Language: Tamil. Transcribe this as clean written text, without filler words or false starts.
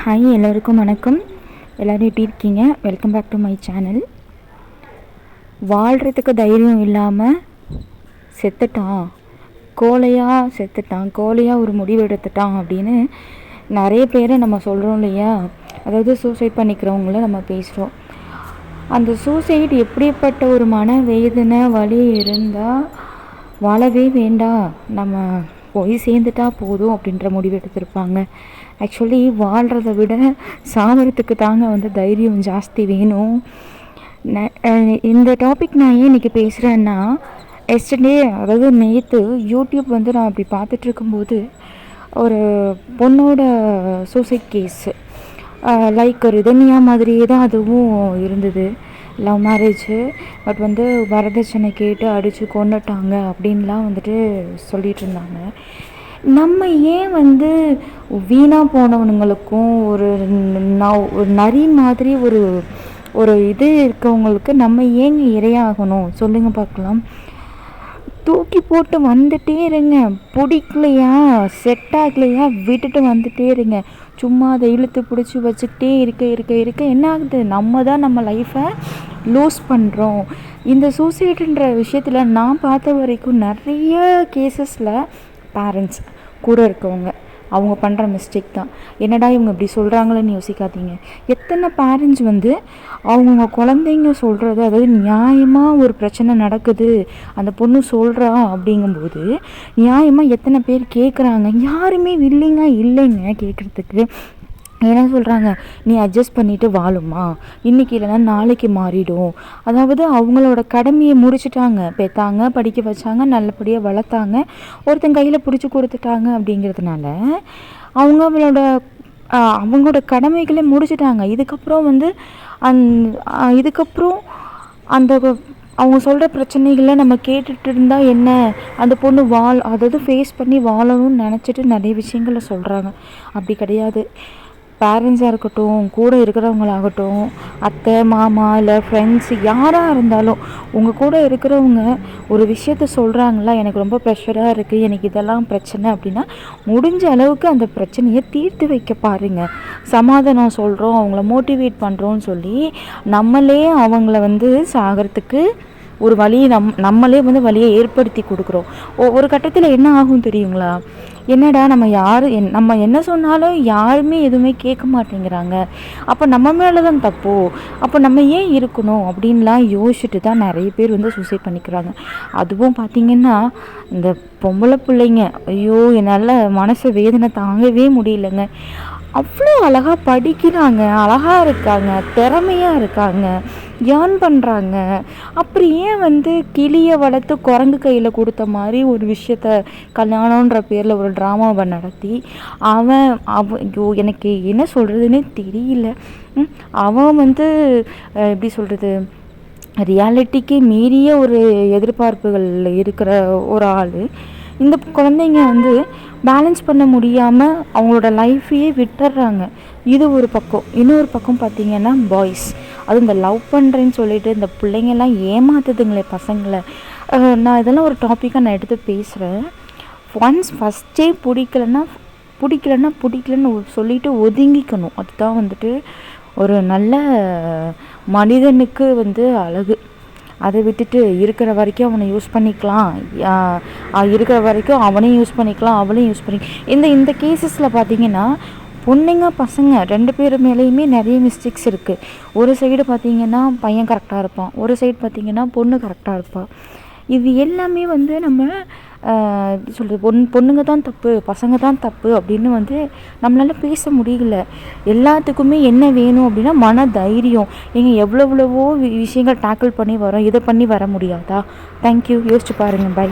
ஹாய், எல்லோருக்கும் வணக்கம். எல்லோரும் எப்படி இருக்கீங்க? Welcome back to my channel. வாழ்கிறதுக்கு தைரியம் இல்லாமல் செத்துட்டான், கோழையாக ஒரு முடிவு எடுத்துட்டான் அப்படின்னு நிறைய பேரை நம்ம சொல்கிறோம் இல்லையா? அதாவது சூசைட் பண்ணிக்கிறவங்கள நம்ம பேசுகிறோம். அந்த சூசைட் எப்படிப்பட்ட ஒரு மன வேதனை வலி இருந்தால் வாழவே வேண்டாம், நம்ம போய் சேர்ந்துட்டா போதும் அப்படின்ற முடிவு எடுத்திருப்பாங்க. ஆக்சுவலி வாழ்கிறத விட சாவறதுக்கு தாங்க தைரியம் ஜாஸ்தி வேணும். இந்த டாபிக் நான் ஏன் இன்றைக்கி பேசுகிறேன்னா, எஸ்டர்டே அதாவது நேற்று யூடியூப் நான் அப்படி பார்த்துட்ருக்கும்போது ஒரு பொண்ணோட சூசைட் கேஸு லைக் ரிதன்யா மாதிரியே தான் அதுவும் இருந்தது. லவ் மேரேஜு, பட் வரதட்சணை கேட்டு அடித்து கொண்டுட்டாங்க அப்படின்லாம் சொல்லிகிட்டு இருந்தாங்க. நம்ம ஏன் வீணாக போனவனுங்களுக்கும் ஒரு நரி மாதிரி ஒரு இது இருக்கவங்களுக்கு நம்ம ஏங்க இரையாகணும் சொல்லுங்கள் பார்க்கலாம். தூக்கி போட்டு வந்துட்டே இருங்க, பிடிக்கலையா செட் ஆகலையா விட்டுட்டு வந்துட்டே இருங்க. சும்மா அதை இழுத்து பிடிச்சி வச்சுக்கிட்டே இருக்க என்ன ஆகுது? நம்ம தான் நம்ம லைஃப்பை லூஸ் பண்ணுறோம். இந்த சூசைடுன்ற விஷயத்தில் நான் பார்த்த வரைக்கும் நிறைய கேசஸில் பேரண்ட்ஸ் கூட இருக்கவங்க அவங்க பண்ணுற மிஸ்டேக் தான். என்னடா இவங்க இப்படி சொல்கிறாங்களேன்னு யோசிக்காதீங்க. எத்தனை பேரண்ட்ஸ் அவங்கவுங்க குழந்தைங்க சொல்கிறது, அதாவது நியாயமாக ஒரு பிரச்சனை நடக்குது அந்த பொண்ணு சொல்கிறா அப்படிங்கும்போது நியாயமாக எத்தனை பேர் கேட்குறாங்க? யாருமே இல்லைங்க கேட்குறதுக்கு. என்ன சொல்கிறாங்க? நீ அட்ஜஸ்ட் பண்ணிவிட்டு வாழுமா, இன்றைக்கி இல்லைன்னா நாளைக்கு மாறிடும். அதாவது அவங்களோட கடமையை முடிச்சுட்டாங்க, பெற்றாங்க, படிக்க வச்சாங்க, நல்லபடியாக வளர்த்தாங்க, ஒருத்தன் கையில் பிடிச்சி கொடுத்துட்டாங்க. அப்படிங்கிறதுனால அவங்களோட கடமைகளை முடிச்சுட்டாங்க. இதுக்கப்புறம் இதுக்கப்புறம் அந்த அவங்க சொல்கிற பிரச்சனைகளை நம்ம கேட்டுட்டு இருந்தால் என்ன? அந்த பொண்ணு அதாவது ஃபேஸ் பண்ணி வாழணும்னு நினச்சிட்டு நிறைய விஷயங்களை சொல்கிறாங்க. அப்படி கிடையாது. பேரண்ட்ஸாக இருக்கட்டும், கூட இருக்கிறவங்களாகட்டும், அத்தை மாமா இல்லை ஃப்ரெண்ட்ஸு யாராக இருந்தாலும் உங்கள் கூட இருக்கிறவங்க ஒரு விஷயத்த சொல்கிறாங்களா, எனக்கு ரொம்ப ப்ரெஷராக இருக்குது, எனக்கு இதெல்லாம் பிரச்சனை அப்படின்னா முடிஞ்ச அளவுக்கு அந்த பிரச்சனையை தீர்த்து வைக்க பாருங்கள். சமாதானம் சொல்கிறோம், அவங்கள மோட்டிவேட் பண்ணுறோன்னு சொல்லி நம்மளே அவங்கள சாகிறதுக்கு ஒரு வழியை நம்மளே வழியை ஏற்படுத்தி கொடுக்குறோம். ஒரு கட்டத்தில் என்ன ஆகும் தெரியுங்களா? என்னடா நம்ம என்ன சொன்னாலும் யாருமே எதுவுமே கேட்க மாட்டேங்கிறாங்க, அப்போ நம்ம மேலே தான் தப்போ, அப்போ நம்ம ஏன் இருக்கணும் அப்படின்லாம் யோசிச்சுட்டு தான் நிறைய பேர் சூசைட் பண்ணிக்கிறாங்க. அதுவும் பார்த்திங்கன்னா இந்த பொம்பளை பிள்ளைங்க, ஐயோ என்னால் மனசு வேதனை தாங்கவே முடியலைங்க. அவ்வளோ அழகாக படிக்கிறாங்க, அழகாக இருக்காங்க, திறமையாக இருக்காங்க, ஏர்ன் பண்ணுறாங்க. அப்படி ஏன் கிளியை வளர்த்து குரங்கு கையில் கொடுத்த மாதிரி ஒரு விஷயத்த கல்யாணன்ற பேரில் ஒரு ட்ராமாவை நடத்தி ஐயோ எனக்கு என்ன சொல்கிறதுனே தெரியல. அவன் எப்படி சொல்கிறது, ரியாலிட்டிக்கு மீறிய ஒரு எதிர்பார்ப்புகள் இருக்கிற ஒரு ஆள். இந்த குழந்தைங்க பேலன்ஸ் பண்ண முடியாமல் அவங்களோட லைஃப்பையே விட்டுடுறாங்க. இது ஒரு பக்கம். இன்னொரு பக்கம் பார்த்திங்கன்னா பாய்ஸ், அது இந்த லவ் பண்ணுறேன்னு சொல்லிட்டு இந்த பிள்ளைங்கெல்லாம் ஏமாத்துதுங்களே பசங்களை. நான் இதெல்லாம் ஒரு டாப்பிக்காக நான் எடுத்து பேசுகிறேன். ஃபஸ்ட்டே பிடிக்கலன்னு சொல்லிட்டு ஒதுங்கிக்கணும். அதுதான் ஒரு நல்ல மனிதனுக்கு அழகு. அதை விட்டுட்டு இருக்கிற வரைக்கும் அவனை யூஸ் பண்ணிக்கலாம், இருக்கிற வரைக்கும் அவனையும் யூஸ் பண்ணிக்கலாம், அவளையும் யூஸ் இந்த கேசஸில் பார்த்திங்கன்னா பொண்ணுங்க பசங்க ரெண்டு பேர் மேலேயுமே நிறைய மிஸ்டேக்ஸ் இருக்குது. ஒரு சைடு பார்த்திங்கன்னா பையன் கரெக்டாக இருப்பான், ஒரு சைடு பார்த்திங்கன்னா பொண்ணு கரெக்டாக இருப்பாள். இது எல்லாமே நம்ம சொல்கிறது பொண்ணுங்க தான் தப்பு, பசங்க தான் தப்பு அப்படின்னு நம்மளால் பேச முடியல. எல்லாத்துக்குமே என்ன வேணும் அப்படின்னா மன தைரியம். எவ்வளவோ விஷயங்கள் டேக்கிள் பண்ணி வரோம், இதை பண்ணி வர முடியாதா? தேங்க்யூ. யோசிச்சு பாருங்கள். பை.